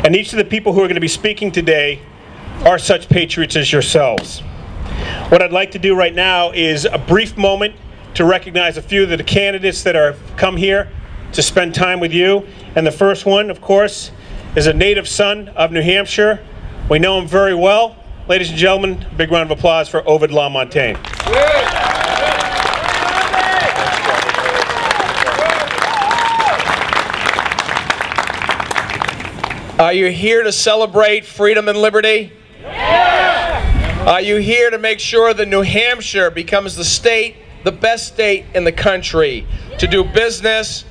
And each of the people who are going to be speaking today are such patriots as yourselves. What I'd like to do right now is a brief moment to recognize a few of the candidates that are come here to spend time with you. And the first one, of course, is a native son of New Hampshire. We know him very well. Ladies and gentlemen, a big round of applause for Ovide Lamontagne. Are you here to celebrate freedom and liberty? Yeah. Are you here to make sure that New Hampshire becomes the best state in the country to do business,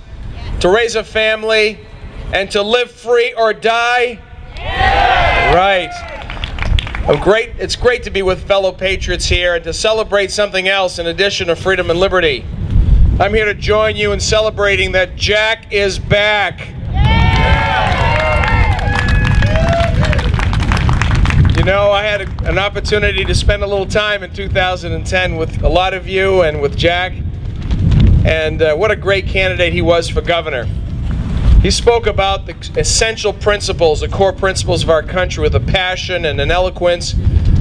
to raise a family, and to live free or die? Yeah. Right. It's great to be with fellow patriots here and to celebrate something else in addition to freedom and liberty. I'm here to join you in celebrating that Jack is back. You know, I had an opportunity to spend a little time in 2010 with a lot of you and with Jack, and what a great candidate he was for governor. He spoke about the essential principles, the core principles of our country with a passion and an eloquence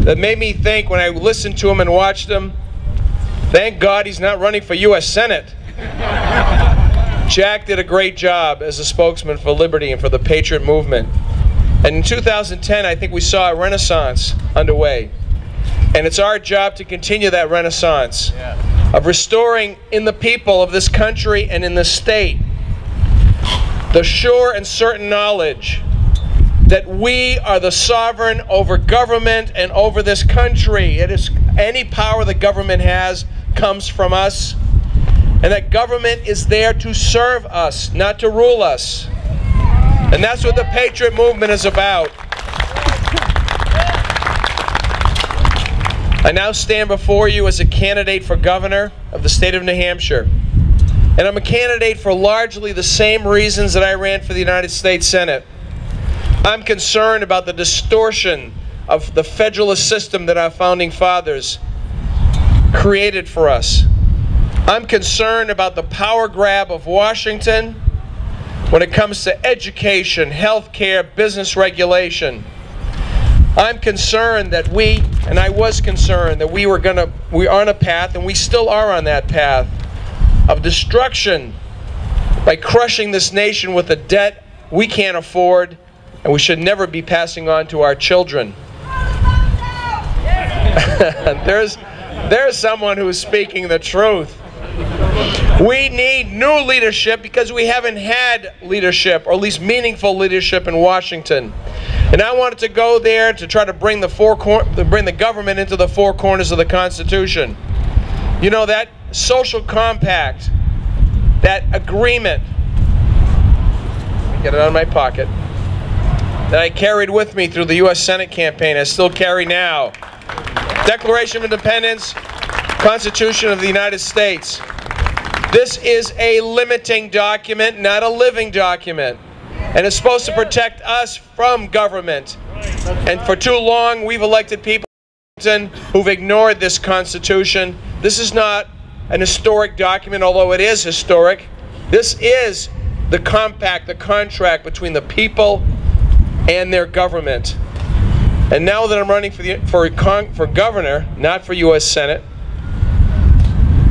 that made me think, when I listened to him and watched him, thank God he's not running for U.S. Senate. Jack did a great job as a spokesman for liberty and for the Patriot movement. And in 2010, I think we saw a renaissance underway. And it's our job to continue that renaissance of restoring in the people of this country and in the state the sure and certain knowledge that we are the sovereign over government and over this country. It is any power the government has comes from us, and that government is there to serve us, not to rule us. And that's what the Patriot movement is about. I now stand before you as a candidate for governor of the state of New Hampshire. And I'm a candidate for largely the same reasons that I ran for the United States Senate. I'm concerned about the distortion of the federalist system that our founding fathers created for us. I'm concerned about the power grab of Washington when it comes to education, health care, business regulation. I'm concerned that I was concerned that we are on a path, and we still are on that path, of destruction by crushing this nation with a debt we can't afford and we should never be passing on to our children. There's someone who's speaking the truth. We need new leadership because we haven't had leadership, or at least meaningful leadership, in Washington. And I wanted to go there to try to bring the government into the four corners of the Constitution. You know, that social compact, that agreement, let me get it out of my pocket, that I carried with me through the U.S. Senate campaign, I still carry now. Declaration of Independence, Constitution of the United States. This is a limiting document, not a living document. And it's supposed to protect us from government. And for too long, we've elected people who've ignored this Constitution. This is not an historic document, although it is historic. This is the compact, the contract between the people and their government. And now that I'm running for governor, not for U.S. Senate,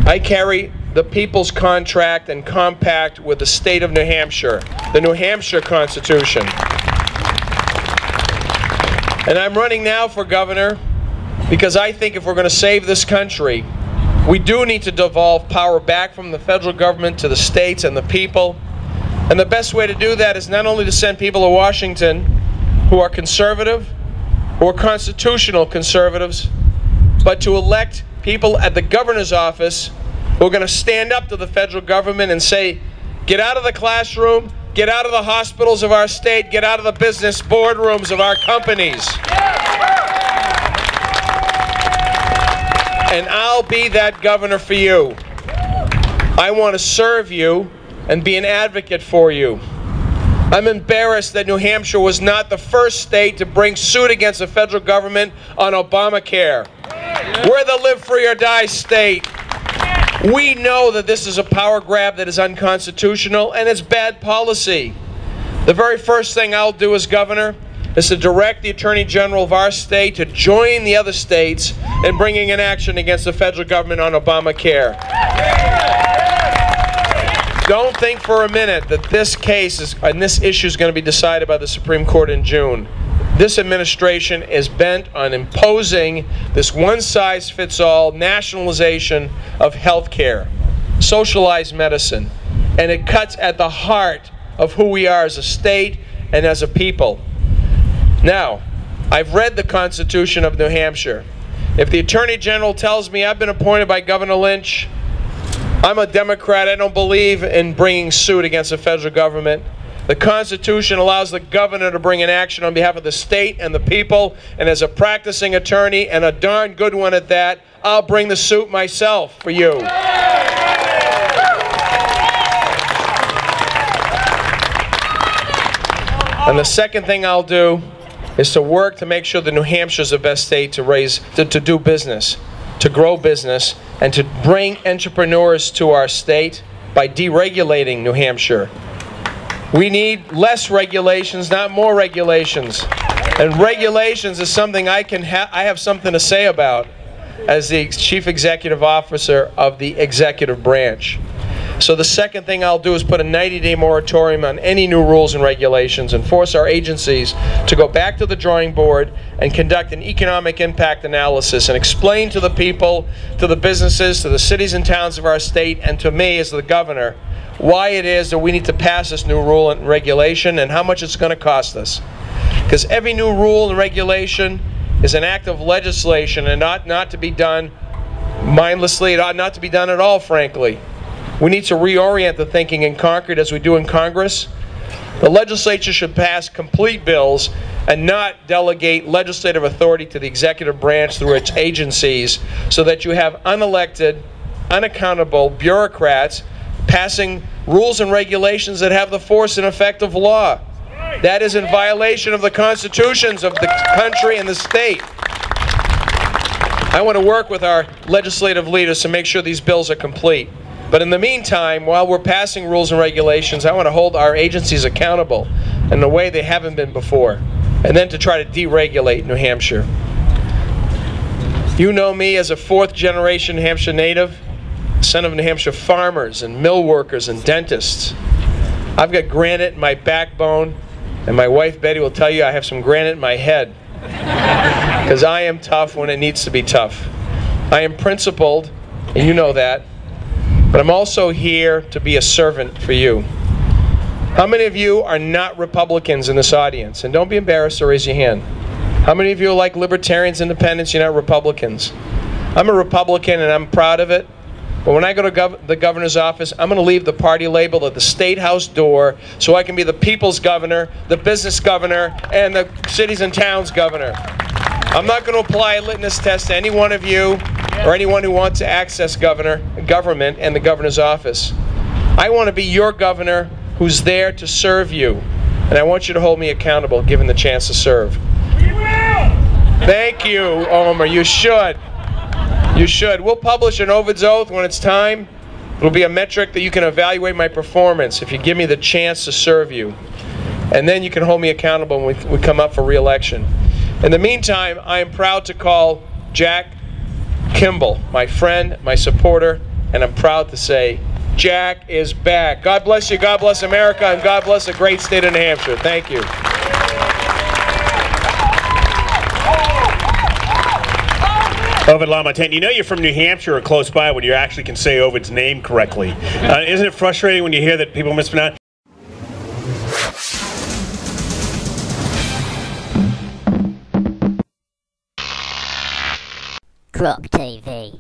I carry the people's contract and compact with the state of New Hampshire, the New Hampshire Constitution. And I'm running now for governor because I think if we're going to save this country, we do need to devolve power back from the federal government to the states and the people. And the best way to do that is not only to send people to Washington who are conservative, who are constitutional conservatives, but to elect people at the governor's office who are going to stand up to the federal government and say, get out of the classroom, get out of the hospitals of our state, get out of the business boardrooms of our companies. And I'll be that governor for you. I want to serve you and be an advocate for you. I'm embarrassed that New Hampshire was not the first state to bring suit against the federal government on Obamacare. We're the live free or die state. We know that this is a power grab that is unconstitutional and it's bad policy. The very first thing I'll do as governor is to direct the Attorney General of our state to join the other states in bringing an action against the federal government on Obamacare. Don't think for a minute that this case and this issue is going to be decided by the Supreme Court in June. This administration is bent on imposing this one-size-fits-all nationalization of health care, socialized medicine, and it cuts at the heart of who we are as a state and as a people. Now, I've read the Constitution of New Hampshire. If the Attorney General tells me I've been appointed by Governor Lynch, I'm a Democrat, I don't believe in bringing suit against the federal government. The Constitution allows the governor to bring an action on behalf of the state and the people, and as a practicing attorney, and a darn good one at that, I'll bring the suit myself for you. And the second thing I'll do is to work to make sure that New Hampshire is the best state to do business, to grow business, and to bring entrepreneurs to our state by deregulating New Hampshire. We need less regulations, not more regulations. And regulations is something I have something to say about as the Chief Executive Officer of the executive branch. So the second thing I'll do is put a 90-day moratorium on any new rules and regulations and force our agencies to go back to the drawing board and conduct an economic impact analysis and explain to the people, to the businesses, to the cities and towns of our state, and to me as the governor, why it is that we need to pass this new rule and regulation and how much it's going to cost us. Because every new rule and regulation is an act of legislation and ought not to be done mindlessly. It ought not to be done at all, frankly. We need to reorient the thinking in Concord as we do in Congress. The legislature should pass complete bills and not delegate legislative authority to the executive branch through its agencies so that you have unelected, unaccountable bureaucrats passing rules and regulations that have the force and effect of law. That is in violation of the constitutions of the country and the state. I want to work with our legislative leaders to make sure these bills are complete. But in the meantime, while we're passing rules and regulations, I want to hold our agencies accountable in a way they haven't been before, and then to try to deregulate New Hampshire. You know me as a fourth-generation New Hampshire native, son of New Hampshire farmers and mill workers and dentists. I've got granite in my backbone, and my wife Betty will tell you I have some granite in my head, because I am tough when it needs to be tough. I am principled, and you know that. But I'm also here to be a servant for you. How many of you are not Republicans in this audience? And don't be embarrassed to raise your hand. How many of you are like libertarians, independents, you're not Republicans? I'm a Republican and I'm proud of it. But when I go to the governor's office, I'm going to leave the party label at the State House door so I can be the people's governor, the business governor, and the cities and towns governor. I'm not going to apply a litmus test to any one of you or anyone who wants to access government and the governor's office. I want to be your governor who's there to serve you. And I want you to hold me accountable given the chance to serve. We will! Thank you, Omer. You should. You should. We'll publish an Ovid's Oath when it's time. It'll be a metric that you can evaluate my performance if you give me the chance to serve you. And then you can hold me accountable when we come up for re-election. In the meantime, I am proud to call Jack Kimball my friend, my supporter, and I'm proud to say Jack is back. God bless you, God bless America, and God bless the great state of New Hampshire. Thank you. Ovide Lamontagne, you know you're from New Hampshire or close by when you actually can say Ovid's name correctly. Isn't it frustrating when you hear that people mispronounce? GrokTV.